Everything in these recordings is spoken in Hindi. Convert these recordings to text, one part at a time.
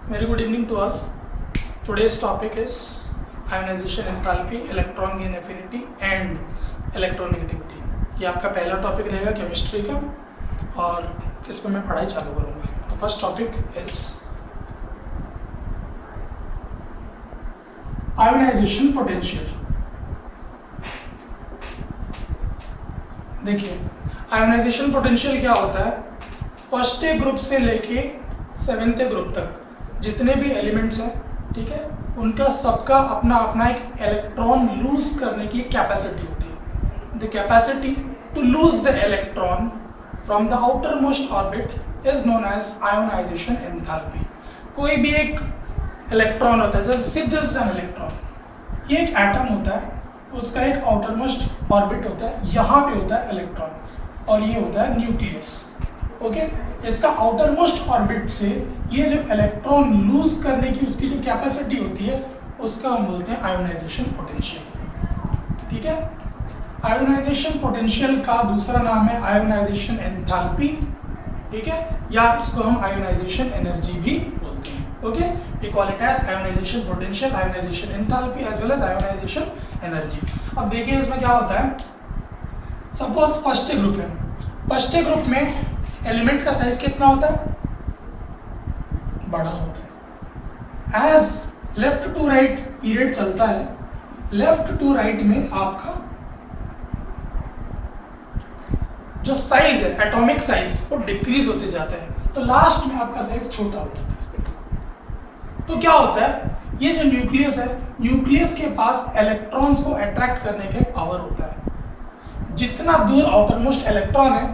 Very good evening to all. Today's topic is ionization enthalpy, electron gain affinity and electronegativity. ये आपका पहला टॉपिक रहेगा केमिस्ट्री का और इस पर मैं पढ़ाई चालू करूँगा. तो first topic is ionization potential. देखिए आयोनाइजेशन पोटेंशियल क्या होता है. फर्स्ट ग्रुप से लेके सेवेंथ ग्रुप तक जितने भी एलिमेंट्स हैं, ठीक है, उनका सबका अपना अपना एक इलेक्ट्रॉन लूज करने की कैपेसिटी होती है. The capacity to lose the electron from the outermost orbit is known as ionization enthalpy. कोई भी एक इलेक्ट्रॉन होता है, जैसे दिस इज एन इलेक्ट्रॉन, ये एक एटम होता है, उसका एक आउटर मोस्ट ऑर्बिट होता है, यहाँ पे होता है इलेक्ट्रॉन और ये होता है न्यूक्लियस. ओके, इसका आउटर मोस्ट ऑर्बिट से ये जो इलेक्ट्रॉन लूज करने की उसकी जो कैपेसिटी होती है उसका हम बोलते हैं आयोनाइजेशन पोटेंशियल. ठीक है, आयोनाइजेशन पोटेंशियल का दूसरा नाम है आयोनाइजेशन एंथैल्पी. ठीक है, या इसको हम आयोनाइजेशन एनर्जी भी बोलते हैं. Okay, we call it as ionization potential, ionization enthalpy as well as ionization energy. अब देखिए इसमें क्या होता है. सपोज फर्स्ट ग्रुप है, फर्स्ट ग्रुप में एलिमेंट का साइज कितना होता है, बड़ा होता है. As left to right period चलता है, लेफ्ट टू राइट में आपका जो साइज है, एटॉमिक साइज, वो डिक्रीज होते जाता है. तो लास्ट में आपका साइज छोटा होता है. तो क्या होता है, ये जो न्यूक्लियस है, न्यूक्लियस के पास इलेक्ट्रॉन्स को अट्रैक्ट करने का पावर होता है. जितना दूर आउटर मोस्ट इलेक्ट्रॉन है,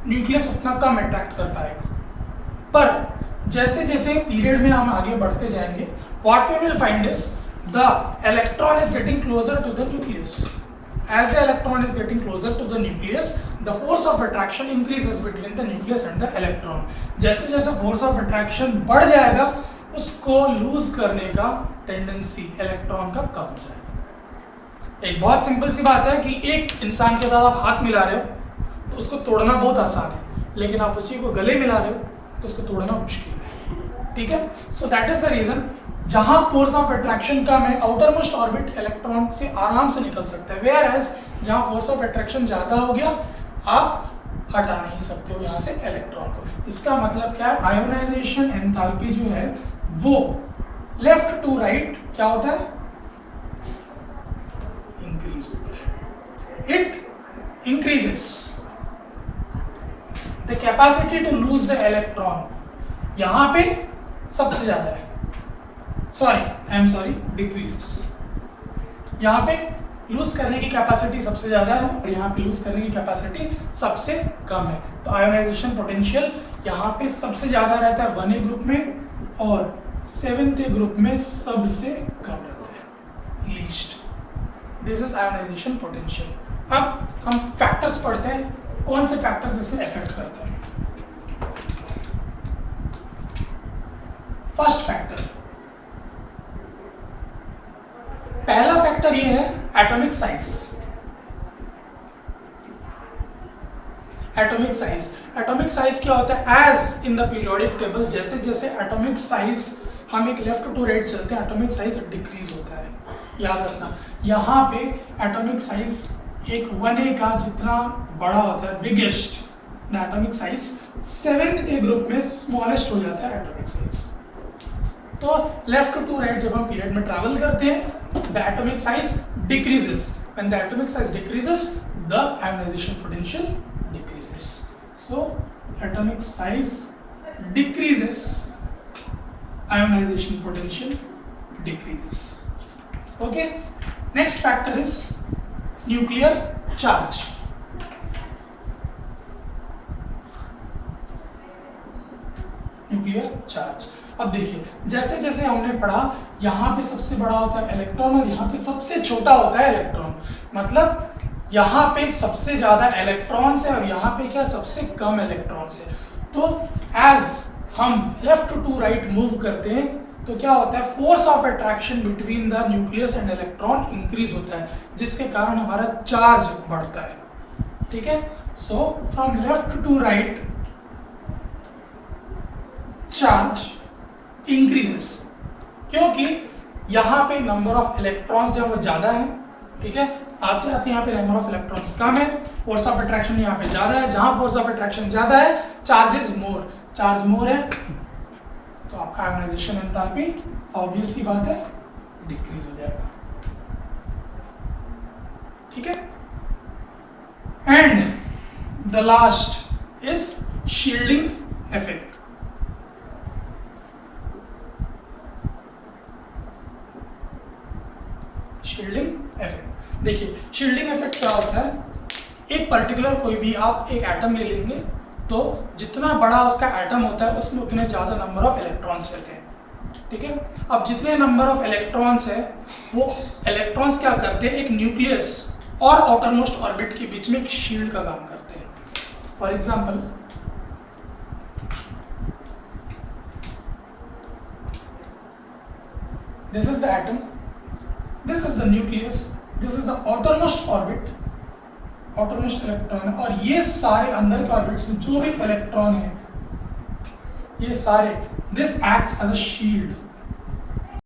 न्यूक्लियस उतना कम अट्रैक्ट कर पाएगा. पर जैसे जैसे पीरियड में हम आगे बढ़ते जाएंगे, what we will find is the electron is getting closer to the nucleus. As the electron is getting closer to the nucleus, the force of attraction increases between the nucleus and the electron. जैसे जैसे फोर्स ऑफ अट्रैक्शन बढ़ जाएगा, उसको लूज करने का टेंडेंसी इलेक्ट्रॉन का कम हो जाएगा. एक बहुत सिंपल सी बात है कि एक इंसान के साथ आप हाथ मिला रहे हो तो उसको तोड़ना बहुत आसान है, लेकिन आप उसी को गले मिला रहे हो तो उसको तोड़ना मुश्किल है. ठीक है, so that is the reason. जहां फोर्स ऑफ अट्रैक्शन कम है, आउटर मोस्ट ऑर्बिट इलेक्ट्रॉन से आराम से निकल सकता है. वेयर एज जहां फोर्स ऑफ अट्रैक्शन ज्यादा हो गया, आप हटा नहीं सकते हो यहाँ से इलेक्ट्रॉन को. इसका मतलब क्या है, आयोनाइजेशन एंथैल्पी जो है वो लेफ्ट टू राइट क्या होता है, इंक्रीज होता है. It increases the capacity to lose the electron. यहां पे सबसे ज्यादा है, डिक्रीजेस. यहां पे लूज करने की कैपेसिटी सबसे ज्यादा है और यहां पे लूज करने की कैपेसिटी सबसे कम है. तो आयोनाइजेशन पोटेंशियल यहां पे सबसे ज्यादा रहता है 1A ग्रुप में और 7th ग्रुप में सबसे कम रहता है, least. This is ionization potential. अब हम फैक्टर्स पढ़ते हैं, कौन से फैक्टर्स इसमें इफेक्ट करते हैं. फर्स्ट फैक्टर, पहला फैक्टर ये है atomic size. Atomic size, atomic size क्या होता है, as in the periodic table जैसे जैसे एटॉमिक साइज हम एक लेफ्ट टू राइट चलते हैं, एटॉमिक साइज डिक्रीज होता है. याद रखना, यहाँ पे एटॉमिक साइज एक 1A का जितना बड़ा होता है, biggest, the atomic size 7th group में स्मॉलेस्ट हो जाता है एटॉमिक साइज. तो लेफ्ट टू राइट जब हम पीरियड में ट्रैवल करते हैं, the atomic size decreases. When the atomic size decreases, the ionization potential decreases. So atomic size decreases, ionization potential decreases. Okay, next factor is nuclear charge. Nuclear charge. अब देखिए जैसे जैसे हमने पढ़ा, यहाँ पे सबसे बड़ा होता है इलेक्ट्रॉन और यहाँ पे सबसे छोटा होता है इलेक्ट्रॉन. मतलब यहाँ पे सबसे ज्यादा इलेक्ट्रॉन्स है और यहाँ पे क्या सबसे कम इलेक्ट्रॉन्स है. तो एज हम लेफ्ट टू राइट मूव करते हैं तो क्या होता है, force of attraction between the nucleus and electron increase होता है, जिसके कारण हमारा चार्ज बढ़ता है. ठीक है, so from left to right charge increases, क्योंकि यहाँ पे नंबर ऑफ इलेक्ट्रॉन्स जो है वो ज़्यादा है, ठीक है। आते आते यहाँ पे नंबर ऑफ इलेक्ट्रॉन्स कम है, फोर्स ऑफ अट्रैक्शन यहाँ पे ज़्यादा है। जहाँ फोर्स ऑफ अट्रैक्शन ज़्यादा है, charge is more, charge more है, तो आपका आयोनाइजेशन एंथैल्पी ऑब्वियस सी बात है डिक्रीज हो जाएगा, ठीक है। And the last is shielding effect. Shielding effect, देखिए शील्डिंग इफेक्ट क्या होता है, एक पर्टिकुलर कोई भी आप एक एटम ले लेंगे तो जितना बड़ा उसका एटम होता है उसमें उतने ज़्यादा नंबर ऑफ इलेक्ट्रॉन्स रहते हैं, ठीक है। अब जितने नंबर ऑफ इलेक्ट्रॉन्स है वो इलेक्ट्रॉन्स क्या करते हैं, एक न्यूक्लियस और आउटरमोस्ट ऑर्बिट के बीच में एक शील्ड का काम करते हैं। For example this is the atom, this is the nucleus, this is the outermost orbit, outermost electron है, और ये सारे अंदर के ऑर्बिट्स में जो भी इलेक्ट्रॉन है ये सारे, this act as a shield,